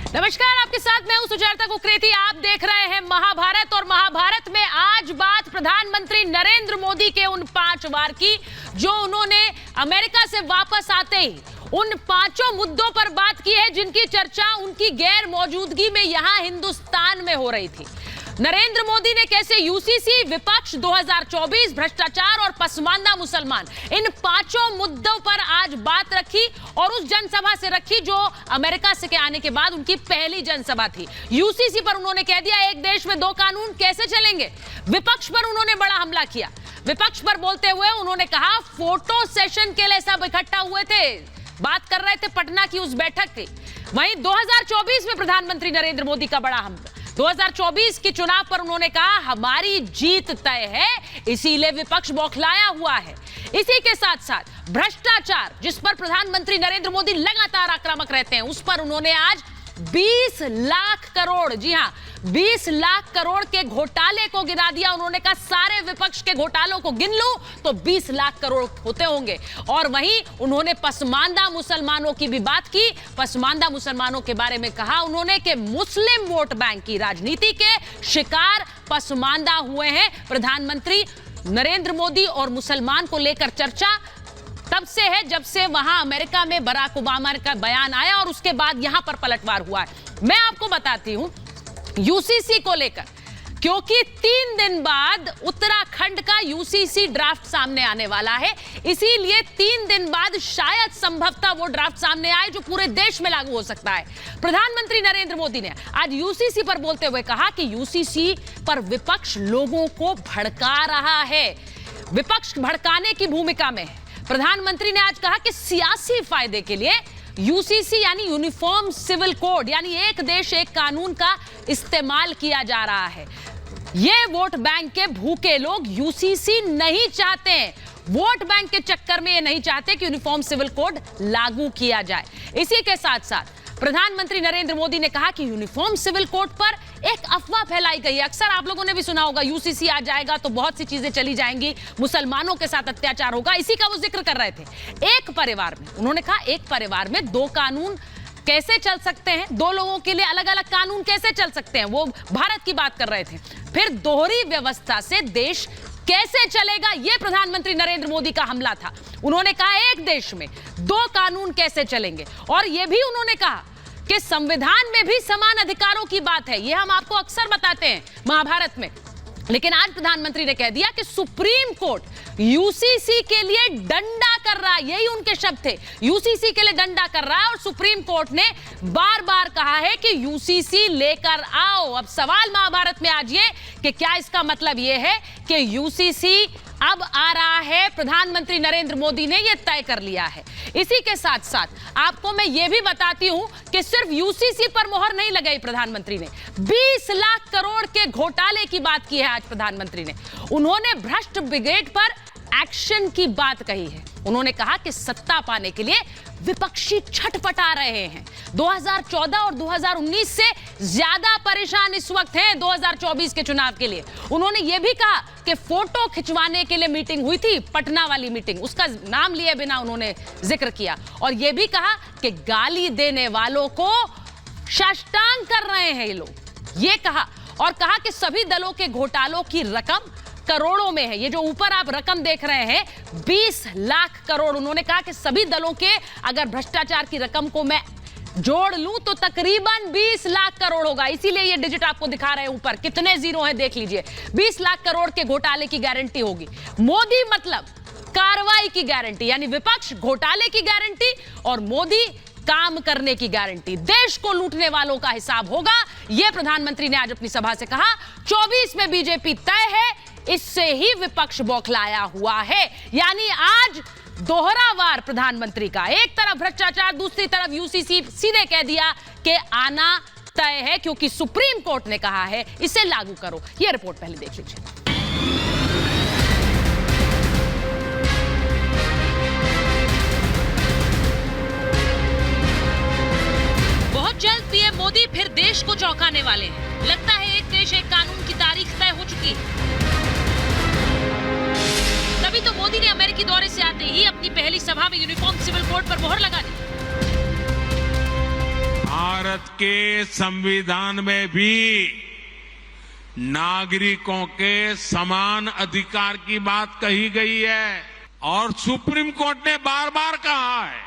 नमस्कार, आपके साथ मैं हूं सुजाता कुकरेती। आप देख रहे हैं महाभारत और महाभारत में आज बात प्रधानमंत्री नरेंद्र मोदी के उन 5 वार की जो उन्होंने अमेरिका से वापस आते ही उन 5 मुद्दों पर बात की है जिनकी चर्चा उनकी गैर मौजूदगी में यहां हिंदुस्तान में हो रही थी। नरेंद्र मोदी ने कैसे यूसीसी, विपक्ष, 2024, भ्रष्टाचार और पसमानदा मुसलमान, इन 5 मुद्दों पर आज बात रखी और उस जनसभा से रखी जो अमेरिका से के आने के बाद उनकी पहली जनसभा थी। यूसीसी पर उन्होंने कह दिया एक देश में 2 कानून कैसे चलेंगे। विपक्ष पर उन्होंने बड़ा हमला किया। विपक्ष पर बोलते हुए उन्होंने कहा फोटो सेशन के लिए सब इकट्ठा हुए थे, बात कर रहे थे पटना की उस बैठक की। वहीं 2024 में प्रधानमंत्री नरेंद्र मोदी का बड़ा हमला, 2024 के चुनाव पर उन्होंने कहा हमारी जीत तय है, इसीलिए विपक्ष बौखलाया हुआ है। इसी के साथ साथ भ्रष्टाचार, जिस पर प्रधानमंत्री नरेंद्र मोदी लगातार आक्रामक रहते हैं, उस पर उन्होंने आज 20 लाख करोड़, जी हां 20 लाख करोड़ के घोटाले को गिना दिया। उन्होंने कहा सारे विपक्ष के घोटालों को गिन लूं तो 20 लाख करोड़ होते होंगे। और वहीं उन्होंने पसमानदा मुसलमानों की भी बात की। पसमानदा मुसलमानों के बारे में कहा उन्होंने कि मुस्लिम वोट बैंक की राजनीति के शिकार पसमानदा हुए हैं। प्रधानमंत्री नरेंद्र मोदी और मुसलमान को लेकर चर्चा तब से है जब से वहां अमेरिका में बराक ओबामा का बयान आया और उसके बाद यहां पर पलटवार हुआ है। मैं आपको बताती हूं यूसीसी को लेकर, क्योंकि 3 दिन बाद उत्तराखंड का यूसीसी ड्राफ्ट सामने आने वाला है, इसीलिए 3 दिन बाद शायद संभवतः वो ड्राफ्ट सामने आए जो पूरे देश में लागू हो सकता है। प्रधानमंत्री नरेंद्र मोदी ने आज यूसीसी पर बोलते हुए कहा कि यूसीसी पर विपक्ष लोगों को भड़का रहा है, विपक्ष भड़काने की भूमिका में है। प्रधानमंत्री ने आज कहा कि सियासी फायदे के लिए यूसीसी यानी यूनिफॉर्म सिविल कोड यानी एक देश एक कानून का इस्तेमाल किया जा रहा है। ये वोट बैंक के भूखे लोग यूसीसी नहीं चाहते हैं, वोट बैंक के चक्कर में ये नहीं चाहते कि यूनिफॉर्म सिविल कोड लागू किया जाए। इसी के साथ साथ प्रधानमंत्री नरेंद्र मोदी ने कहा कि यूनिफॉर्म सिविल कोड पर एक अफवाह फैलाई गई है। अक्सर आप लोगों ने भी सुना होगा यूसीसी आ जाएगा तो बहुत सी चीजें चली जाएंगी, मुसलमानों के साथ अत्याचार होगा, इसी का वो जिक्र कर रहे थे। एक परिवार में, उन्होंने कहा एक परिवार में 2 कानून कैसे चल सकते हैं, 2 लोगों के लिए अलग अलग कानून कैसे चल सकते हैं, वो भारत की बात कर रहे थे। फिर दोहरी व्यवस्था से देश कैसे चलेगा, यह प्रधानमंत्री नरेंद्र मोदी का हमला था। उन्होंने कहा एक देश में 2 कानून कैसे चलेंगे और यह भी उन्होंने कहा कि संविधान में भी समान अधिकारों की बात है। यह हम आपको अक्सर बताते हैं महाभारत में, लेकिन आज प्रधानमंत्री ने कह दिया कि सुप्रीम कोर्ट यूसीसी के लिए डंडा कर रहा है, यही उनके शब्द थे, यूसीसी के लिए डंडा कर रहा है। और सुप्रीम कोर्ट ने बार बार कहा है कि यूसीसी लेकर आओ। अब सवाल महाभारत में आज ये कि क्या इसका मतलब यह है कि यूसीसी अब आ रहा है, प्रधानमंत्री नरेंद्र मोदी ने यह तय कर लिया है। इसी के साथ साथ आपको मैं यह भी बताती हूं कि सिर्फ यूसीसी पर मोहर नहीं लगाई प्रधानमंत्री ने, 20 लाख करोड़ के घोटाले की बात की है आज प्रधानमंत्री ने। उन्होंने भ्रष्ट ब्रिगेड पर एक्शन की बात कही है। उन्होंने कहा कि सत्ता पाने के लिए विपक्षी छटपटा रहे हैं, 2014 और 2019 से ज्यादा परेशान इस वक्त हैं 2024 के चुनाव के लिए। उन्होंने यह भी कहा कि फोटो खिंचवाने के लिए मीटिंग हुई थी, पटना वाली मीटिंग, उसका नाम लिए बिना उन्होंने जिक्र किया। और यह भी कहा कि गाली देने वालों को साष्टांग कर रहे हैं ये लोग, ये कहा। और कहा कि सभी दलों के घोटालों की रकम करोड़ों में है। ये जो ऊपर आप रकम देख रहे हैं 20 लाख करोड़, उन्होंने कहा कि सभी दलों के अगर भ्रष्टाचार की रकम को मैं जोड़ लूं तो तकरीबन 20 लाख करोड़ होगा। इसीलिए ये डिजिट आपको दिखा रहे हैं ऊपर, कितने जीरो हैं देख लीजिए। 20 लाख करोड़ के घोटाले की गारंटी होगी। मोदी मतलब कार्रवाई की गारंटी, यानी विपक्ष घोटाले की गारंटी और मोदी काम करने की गारंटी। देश को लूटने वालों का हिसाब होगा, यह प्रधानमंत्री ने आज अपनी सभा से कहा। 24 में बीजेपी तय है, इससे ही विपक्ष बौखलाया हुआ है। यानी आज दोहरा वार प्रधानमंत्री का, एक तरफ भ्रष्टाचार, दूसरी तरफ यूसीसी, सीधे कह दिया कि आना तय है क्योंकि सुप्रीम कोर्ट ने कहा है इसे लागू करो। यह रिपोर्ट पहले देख लीजिए। बहुत जल्द पीएम मोदी फिर देश को चौंकाने वाले हैं। लगता है एक देश एक कानून की तारीख तय हो चुकी है। तभी तो मोदी ने अमेरिकी दौरे से आते ही अपनी पहली सभा में यूनिफॉर्म सिविल कोड पर मोहर लगा दी। भारत के संविधान में भी नागरिकों के समान अधिकार की बात कही गई है और सुप्रीम कोर्ट ने बार बार कहा है।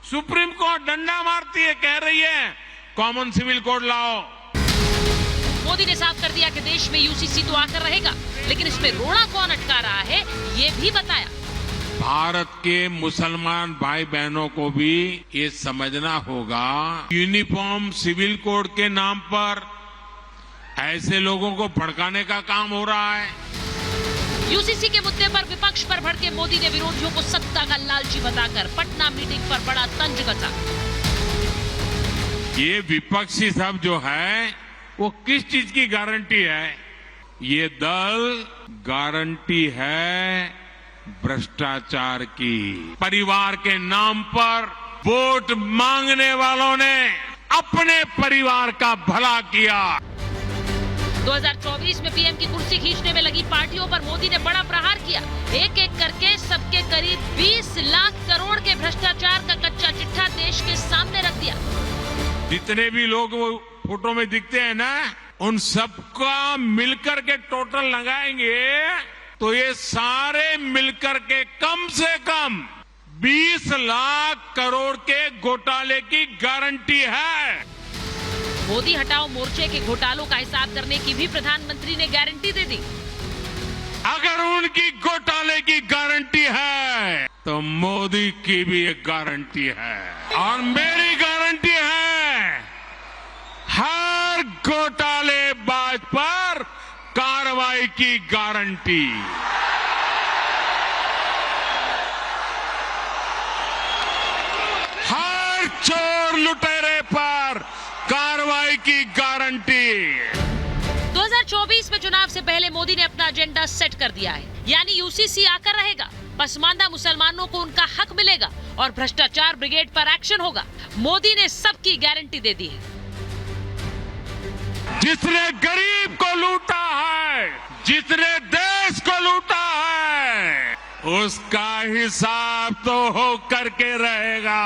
सुप्रीम कोर्ट डंडा मारती है, कह रही है कॉमन सिविल कोड लाओ। मोदी ने साफ कर दिया कि देश में यूसीसी तो आकर रहेगा, लेकिन इसमें रोड़ा कौन अटका रहा है ये भी बताया। भारत के मुसलमान भाई बहनों को भी ये समझना होगा, यूनिफॉर्म सिविल कोड के नाम पर ऐसे लोगों को भड़काने का काम हो रहा है। यूसीसी के मुद्दे पर विपक्ष पर भड़के मोदी ने विरोधियों को सत्ता का लालची बताकर पटना मीटिंग पर बड़ा तंज कसा। ये विपक्षी सब जो है वो किस चीज की गारंटी है? ये दल गारंटी है भ्रष्टाचार की। परिवार के नाम पर वोट मांगने वालों ने अपने परिवार का भला किया। 2024 में पीएम की कुर्सी खींचने में लगी पार्टियों पर मोदी ने बड़ा प्रहार किया। एक एक करके सबके करीब 20 लाख करोड़ के भ्रष्टाचार का कच्चा चिट्ठा देश के सामने रख दिया। जितने भी लोग वो फोटो में दिखते हैं ना, उन सबका मिलकर के टोटल लगाएंगे तो ये सारे मिलकर के कम से कम 20 लाख करोड़ के घोटाले की गारंटी है। मोदी हटाओ मोर्चे के घोटालों का हिसाब करने की भी प्रधानमंत्री ने गारंटी दे दी। अगर उनकी घोटाले की गारंटी है तो मोदी की भी एक गारंटी है और मेरी गारंटी है, हर घोटालेबाज पर कार्रवाई की गारंटी। हर चोर लुटेरे पर कार्रवाई की गारंटी। 2024 में चुनाव से पहले मोदी ने अपना एजेंडा सेट कर दिया है, यानी यूसीसी आकर रहेगा, पसमानदा मुसलमानों को उनका हक मिलेगा और भ्रष्टाचार ब्रिगेड पर एक्शन होगा। मोदी ने सबकी गारंटी दे दी है। जिसने गरीब को लूटा है, जिसने देश को लूटा है, उसका हिसाब तो हो करके रहेगा।